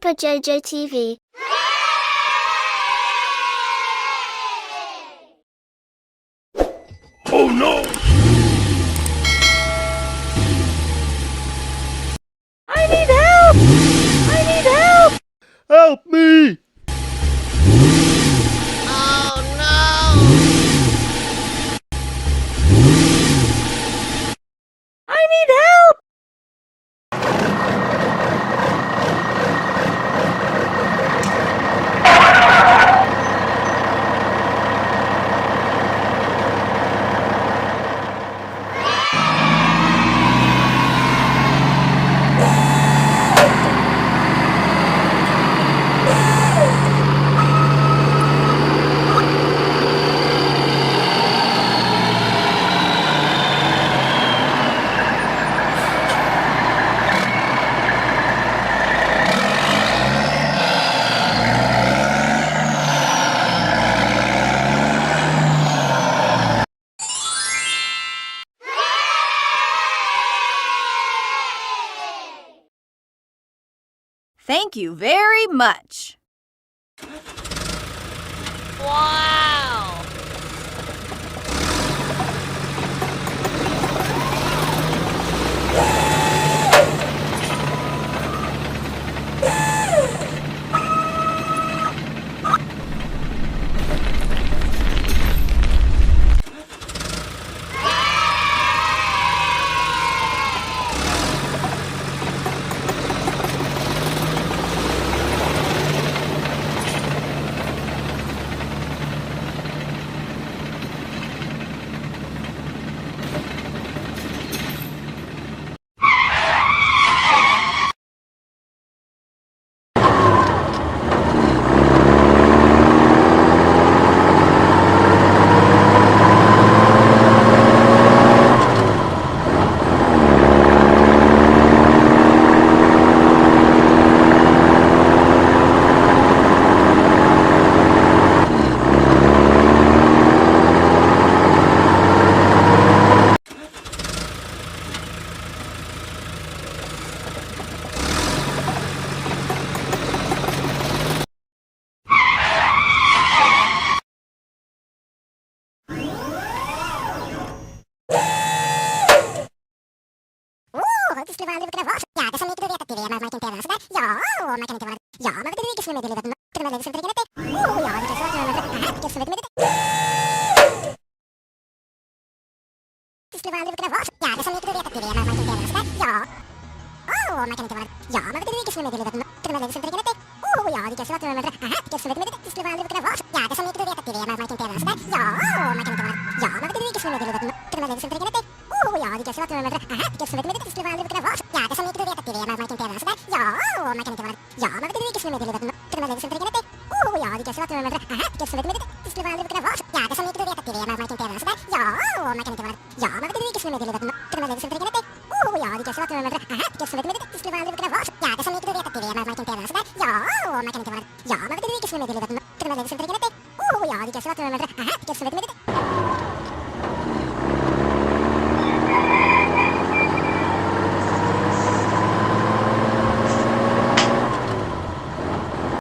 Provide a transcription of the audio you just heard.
Papa JJ TV. Oh no! I need help! I need help! Help me! Oh no! I need help! Thank you very much. Wow! Det skulle vara lite vars. Ja, det som inte du vet att det är man kan inte göra sådär. Ja, och man kan inte vara. Ja, men det är det som är meddelat. Det är det som tänker det. Oh, ja, det kan vara det som vet med det. Det skulle vara lite vars. Ja, det som inte du vet att det är man kan inte göra sådär. Ja. Oh, man kan inte vara. Ja, men det är det som är meddelat. Det är det som tänker det. Oh, ja, det kan vara det som vet med det. Det skulle vara lite vars. Ja, det som inte du vet att det är man kan inte göra sådär. Ja, och man kan inte vara. Ja, men det är det som är meddelat. Det är det som tänker det. Oh, ja, det kan vara det som vet med det. Det skulle vara lite vars. Ja, det som inte du vet att det är man kan inte göra sådär. Ja, och man kan inte vara. Ja, men det är det som är meddelat. Det är det som tänker det. Oh, ja, det kan vara det som vet med det. Det skulle vara lite vars. Ja, det som inte du vet att det är man kan inte göra sådär. Ja, och man kan inte vara. Ja, men det är det som är meddelat. Det är det som tänker det. Oh, ja, det kan vara det som vet med det. Det skulle vara lite vars. Ja, det som inte du vet att det är man kan inte göra sådär. Ja, och man kan inte vara. Ja, men det är det som är meddelat. Det är det som tänker det. Oh, ja, det kan vara det som vet med det.